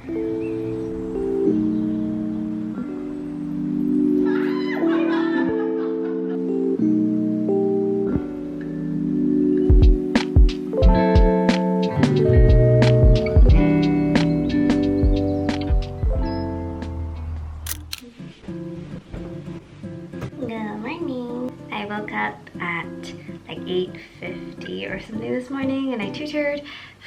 I woke up at like 8:50 or something this morning, and I tutored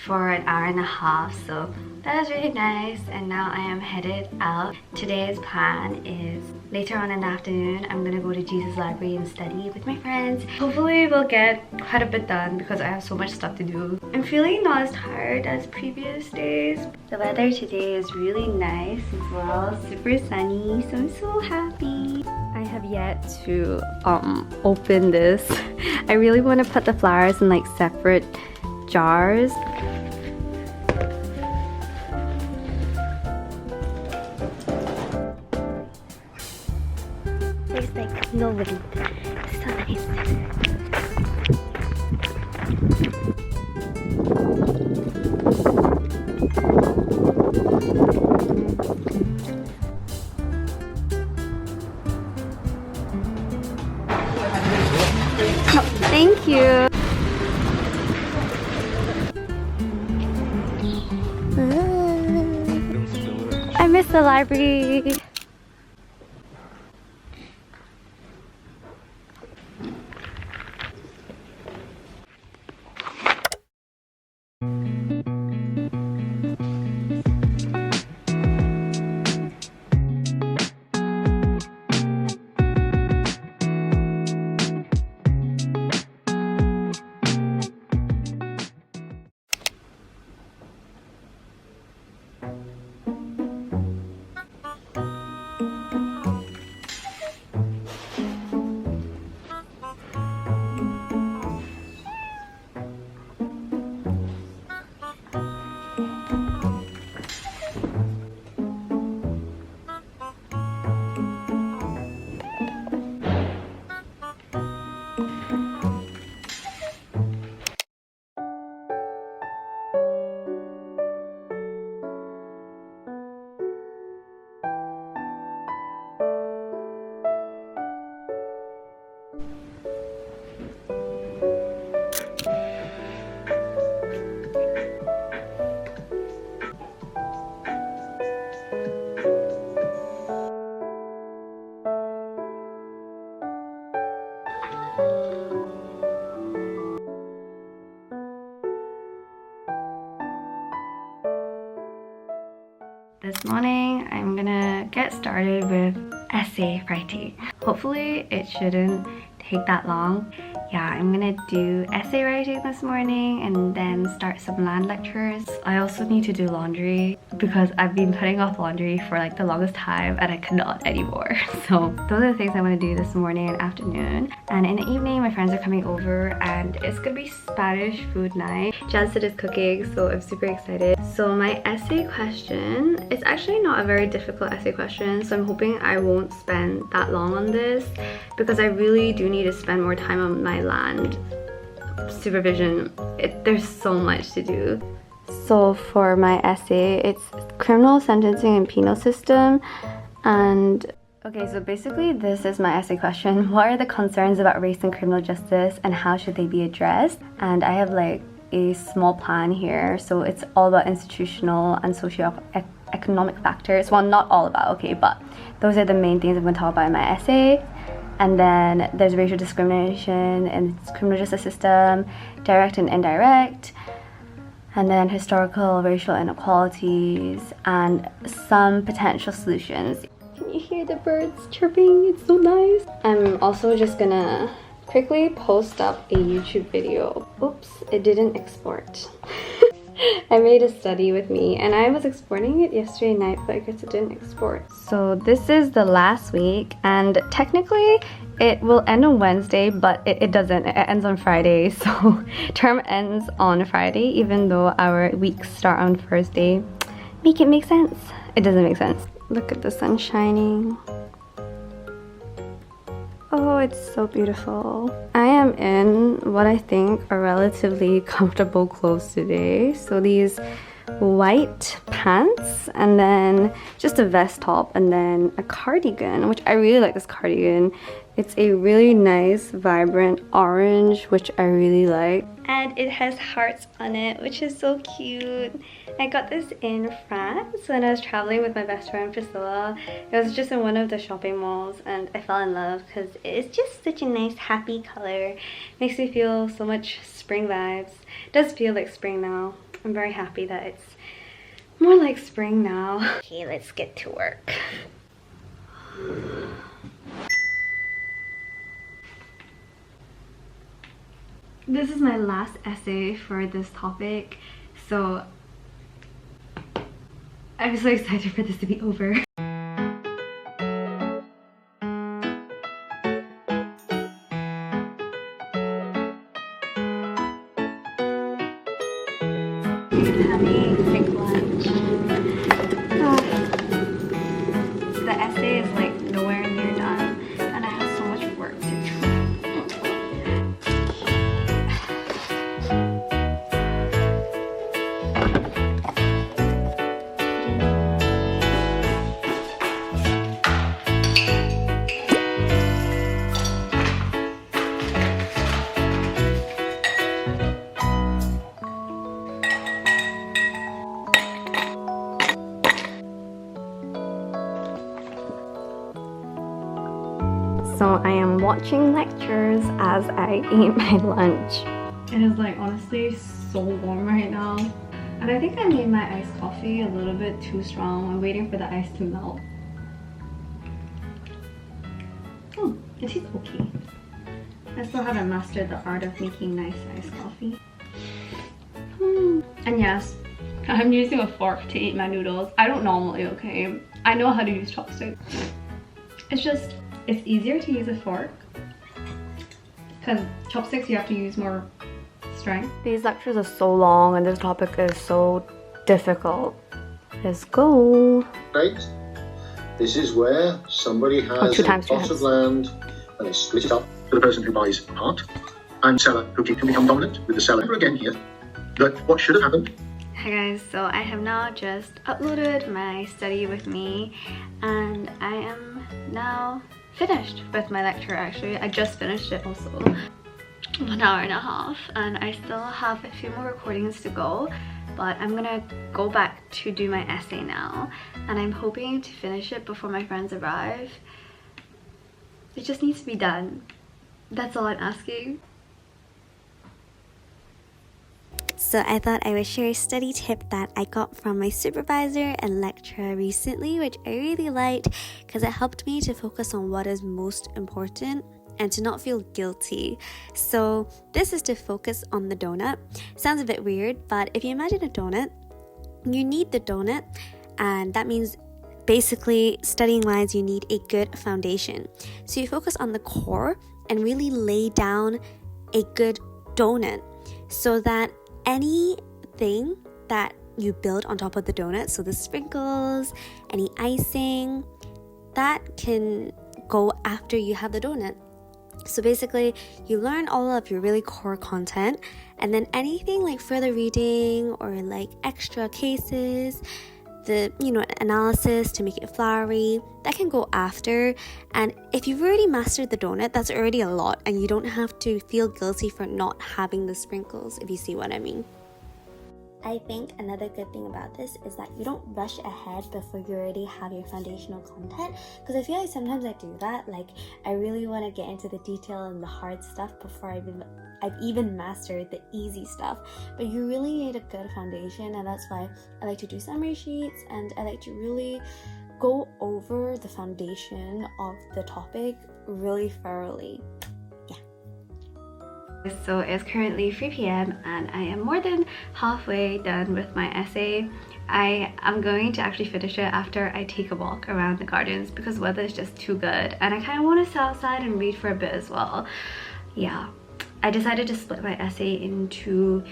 for an hour and a half, so that was really nice. And now I am headed out. Today's plan is later on in the afternoon I'm gonna go to Jesus Library and study with my friends. Hopefully we'll get quite a bit done because I have so much stuff to do. I'm feeling not as tired as previous days. The weather today is really nice as well, super sunny, so I'm so happy. I have yet to open this. I really want to put the flowers in like separate jars. There's like nobody. It's so nice. Thank you. I miss the library. This morning, I'm gonna get started with essay writing. Hopefully, it shouldn't take that long. Yeah, I'm gonna do essay writing this morning and then start some land lectures. I also need to do laundry because I've been putting off laundry for like the longest time and I cannot anymore. So those are the things I want to do this morning and afternoon. And in the evening, my friends are coming over and it's gonna be Spanish food night. Jansen is cooking, so I'm super excited. So my essay question, it's actually not a very difficult essay question, so I'm hoping I won't spend that long on this because I really do need to spend more time on my land supervision. There's so much to do. So for my essay, it's criminal sentencing and penal system. And okay, so basically this is my essay question. What are the concerns about race and criminal justice and how should they be addressed? And I have like a small plan here. So it's all about institutional and socio-economic factors. Well, not all about, okay, but those are the main things I'm going to talk about in my essay. And then there's racial discrimination in the criminal justice system, direct and indirect, and then historical racial inequalities and some potential solutions. Can you hear the birds chirping? It's so nice. I'm also just gonna quickly post up a YouTube video. Oops, it didn't export. I made a study with me and I was exporting it yesterday night, but I guess it didn't export. So this is the last week and technically it will end on Wednesday, but it doesn't. It ends on Friday. So term ends on Friday even though our weeks start on Thursday. Make it make sense. It doesn't make sense. Look at the sun shining. Oh, it's so beautiful. I am in what I think are relatively comfortable clothes today. So these white pants and then just a vest top and then a cardigan, which I really like this cardigan. It's a really nice vibrant orange, which I really like. And it has hearts on it, which is so cute. I got this in France when I was traveling with my best friend Priscilla. It was just in one of the shopping malls and I fell in love because it's just such a nice happy color. Makes me feel so much spring vibes. It does feel like spring now. I'm very happy that it's more like spring now. Okay, let's get to work. This is my last essay for this topic, so I'm so excited for this to be over. Having a quick lunch. The essay is like nowhere near done and I have so much work to do. So I am watching lectures as I eat my lunch. It is like honestly so warm right now. And I think I made my iced coffee a little bit too strong. I'm waiting for the ice to melt. Oh, it tastes okay. I still haven't mastered the art of making nice iced coffee. And yes, I'm using a fork to eat my noodles. I don't normally, okay? I know how to use chopsticks. It's easier to use a fork because chopsticks you have to use more strength. These lectures are so long and this topic is so difficult. Let's go. Right. This is where somebody has a plot of land and they split it up for the person who buys part and seller who can become dominant with the seller again here. But what should have happened? Hi guys, so I have now just uploaded my study with me and I am now finished with my lecture. Actually, I just finished it also. 1 hour and a half and I still have a few more recordings to go, but I'm gonna go back to do my essay now and I'm hoping to finish it before my friends arrive. It just needs to be done. That's all I'm asking. So I thought I would share a study tip that I got from my supervisor and lecturer recently, which I really liked because it helped me to focus on what is most important and to not feel guilty. So this is to focus on the donut. Sounds a bit weird, but if you imagine a donut, you need the donut, and that means basically studying wise you need a good foundation. So you focus on the core and really lay down a good donut so that anything that you build on top of the donut, so the sprinkles, any icing, that can go after you have the donut. So basically you learn all of your really core content, and then anything like further reading or like extra cases, the analysis to make it flowery, that can go after. And if you've already mastered the donut, that's already a lot and you don't have to feel guilty for not having the sprinkles, if you see what I mean. I think another good thing about this is that you don't rush ahead before you already have your foundational content, because I feel like sometimes I do that. Like I really want to get into the detail and the hard stuff before I've even mastered the easy stuff, but you really need a good foundation, and that's why I like to do summary sheets and I like to really go over the foundation of the topic really thoroughly. So it's currently 3 p.m. and I am more than halfway done with my essay. I am going to actually finish it after I take a walk around the gardens because the weather is just too good and I kind of want to sit outside and read for a bit as well. Yeah, I decided to split my essay into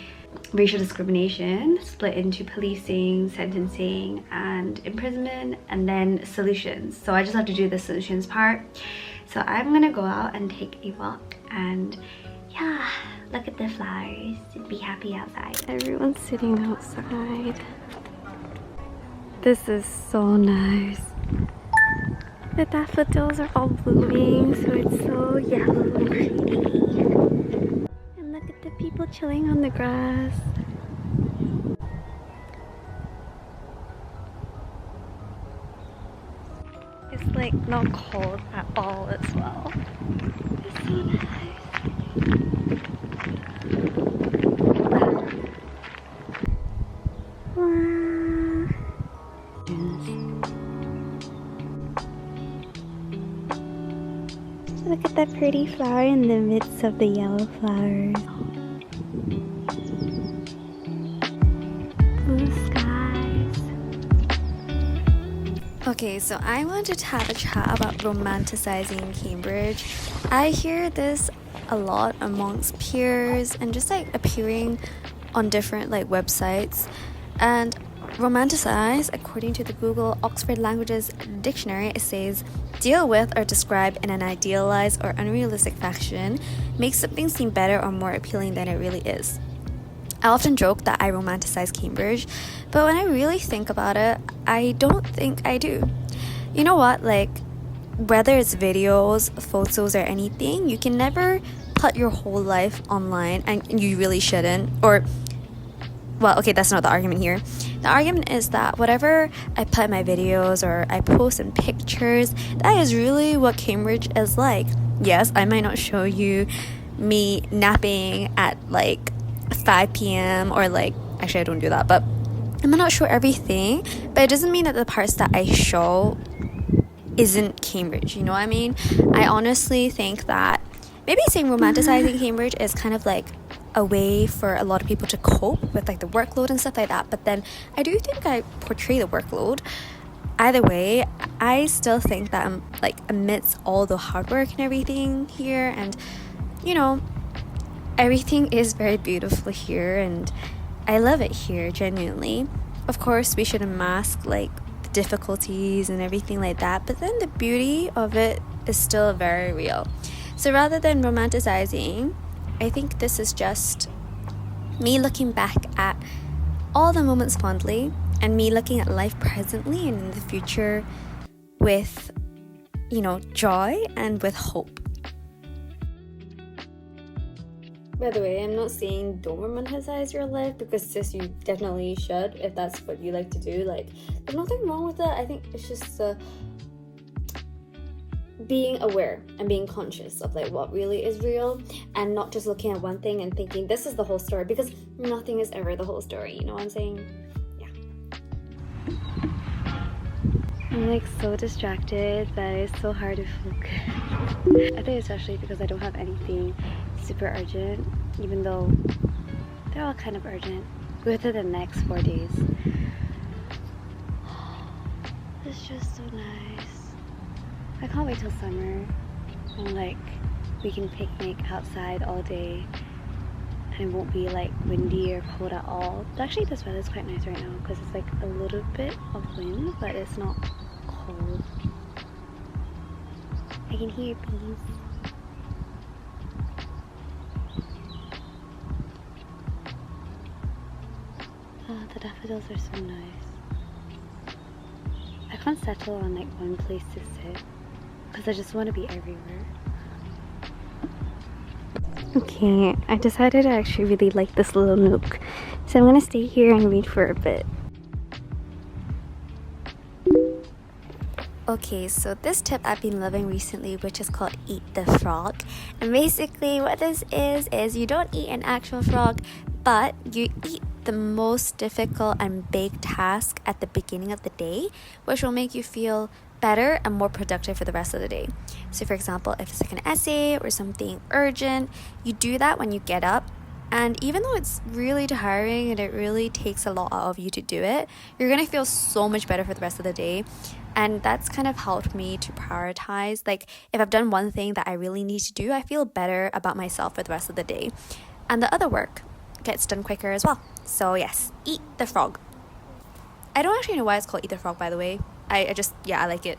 racial discrimination, split into policing, sentencing and imprisonment, and then solutions. So I just have to do the solutions part. So I'm gonna go out and take a walk and yeah, look at the flowers and be happy outside. Everyone's sitting outside. This is so nice. The daffodils are all blooming, so it's so yellow and pretty. And look at the people chilling on the grass. It's like not cold at all as well. It's so nice. Wow. Look at that pretty flower in the midst of the yellow flowers. Blue skies. Okay, so I wanted to have a chat about romanticizing Cambridge. I hear this a lot amongst peers and just like appearing on different like websites. And romanticize, according to the Google Oxford Languages Dictionary, it says deal with or describe in an idealized or unrealistic fashion, makes something seem better or more appealing than it really is. I often joke that I romanticize Cambridge, but when I really think about it, I don't think I do. You know what, like, whether it's videos, photos, or anything, you can never put your whole life online, and you really shouldn't. Or, well, okay, that's not the argument here. The argument is that whatever I put in my videos or I post in pictures, that is really what Cambridge is like. Yes, I might not show you me napping at like 5 p.m. or like, actually I don't do that, but I might not show everything, but it doesn't mean that the parts that I show isn't Cambridge, you know what I mean? I honestly think that maybe saying romanticizing Cambridge is kind of like a way for a lot of people to cope with like the workload and stuff like that, but then I do think I portray the workload. Either way, I still think that I'm like amidst all the hard work and everything here, and you know, everything is very beautiful here and I love it here genuinely. Of course, we shouldn't mask like the difficulties and everything like that, but then the beauty of it is still very real. So rather than romanticizing, I think this is just me looking back at all the moments fondly and me looking at life presently and in the future with, you know, joy and with hope. By the way, I'm not saying don't romanticize your life, because sis, you definitely should if that's what you like to do. Like, there's nothing wrong with that. I think it's just being aware and being conscious of like what really is real, and not just looking at one thing and thinking this is the whole story, because nothing is ever the whole story, you know what I'm saying? Yeah. I'm like so distracted that it's so hard to focus. I think especially because I don't have anything super urgent, even though they're all kind of urgent within the next 4 days. It's just so nice. I can't wait till summer and like we can picnic outside all day and it won't be like windy or cold at all. Actually, this weather is quite nice right now because it's like a little bit of wind, but it's not cold. I can hear bees. Oh, the daffodils are so nice. I can't settle on like one place to sit because I just want to be everywhere. Okay, I decided I actually really like this little nook, so I'm gonna stay here and read for a bit. Okay, so this tip I've been loving recently, which is called Eat the Frog. And basically what this is you don't eat an actual frog, but you eat the most difficult and big task at the beginning of the day, which will make you feel better and more productive for the rest of the day. So for example, if it's like an essay or something urgent, you do that when you get up. And even though it's really tiring and it really takes a lot out of you to do it, you're gonna feel so much better for the rest of the day. And that's kind of helped me to prioritize. Like if I've done one thing that I really need to do, I feel better about myself for the rest of the day. And the other work gets done quicker as well. So yes, eat the frog. I don't actually know why it's called Eat the Frog, by the way. I just, yeah, I like it.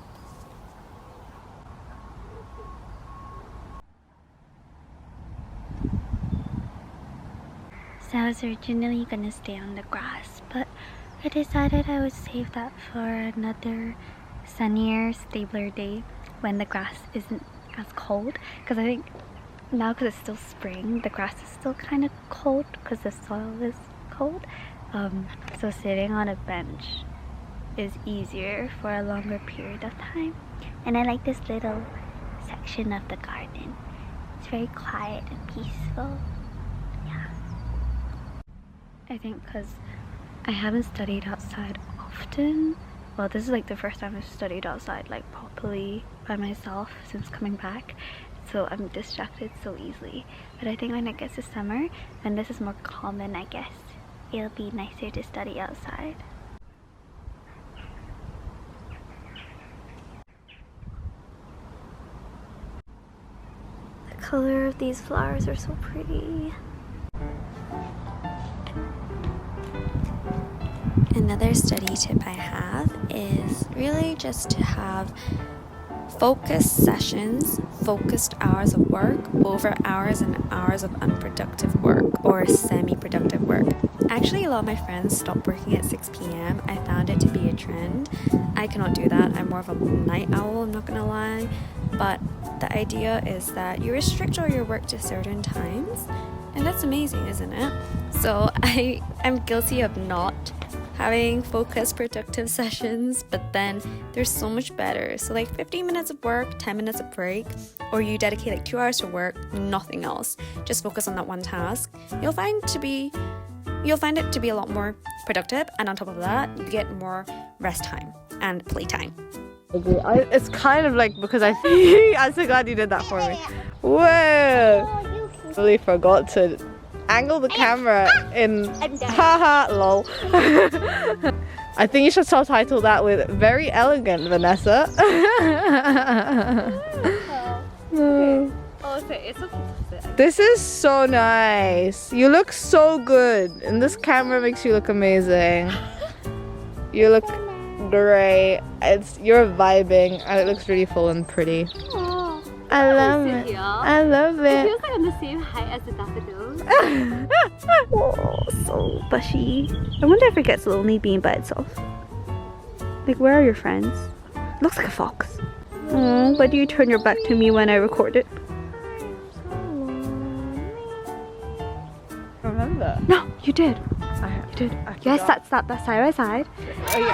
So I was originally gonna stay on the grass, but I decided I would save that for another sunnier, stabler day when the grass isn't as cold. Because I think now, because it's still spring, the grass is still kind of cold because the soil is cold. So sitting on a bench is easier for a longer period of time. And I like this little section of the garden. It's very quiet and peaceful. Yeah. I think because I haven't studied outside often. Well, this is like the first time I've studied outside like properly by myself since coming back. So I'm distracted so easily. But I think when it gets to summer, when this is more common, I guess, it'll be nicer to study outside. The color of these flowers are so pretty. Another study tip I have is really just to have focused sessions, focused hours of work over hours and hours of unproductive work or semi-productive work. Actually, a lot of my friends stopped working at 6 p.m. I found it to be a trend. I cannot do that. I'm more of a night owl, I'm not gonna lie. But the idea is that you restrict all your work to certain times, and that's amazing, isn't it? So I'm guilty of not having focused productive sessions, but then there's so much better. So like 15 minutes of work, 10 minutes of break, or you dedicate like 2 hours to work, nothing else. Just focus on that one task. You'll find it to be a lot more productive, and on top of that, you get more rest time and playtime. It's kind of like because I'm so glad you did that for me. Whoa! Really forgot to angle the camera in haha lol. I think you should subtitle that with very elegant, Vanessa. This is so nice. You look so good, and this camera makes you look amazing. You look great. You're vibing, and it looks really full and pretty. Oh, I love it. I love it. It feels like I'm the same height as the daffodils. Oh, so bushy. I wonder if it gets lonely being by itself. Like, where are your friends? Looks like a fox. Oh, why do you turn your back to me when I record it? Remember? No, you did. You did. Yes, that's side by side. Oh yeah.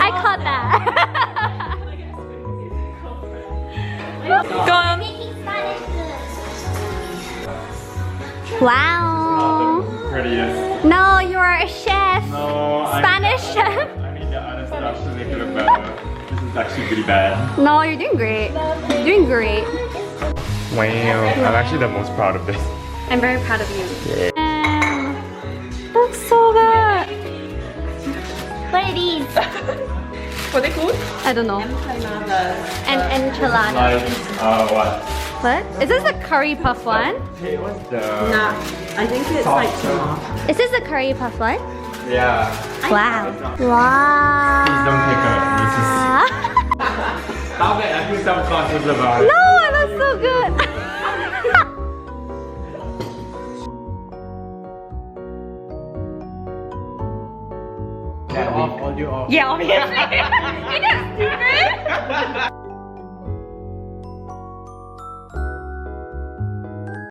I caught that. Go on. Wow. Prettiest. No, you are a chef. No, Spanish chef. I need the other stuff to make it look better. This is actually pretty bad. No, you're doing great. You're doing great. Wow, I'm actually the most proud of this. I'm very proud of you. Looks so good. What are these? What are they called? I don't know. And enchilada. Like, what? What? Is this the curry puff one? Hey, what's the... Nah, I think it's like tomato. Is this the curry puff one? Yeah. Wow. Please Wow. don't take it. Stop it, I feel self-conscious about it. No, that's so good. Yeah, I'll do all. Yeah, obviously. You're not stupid.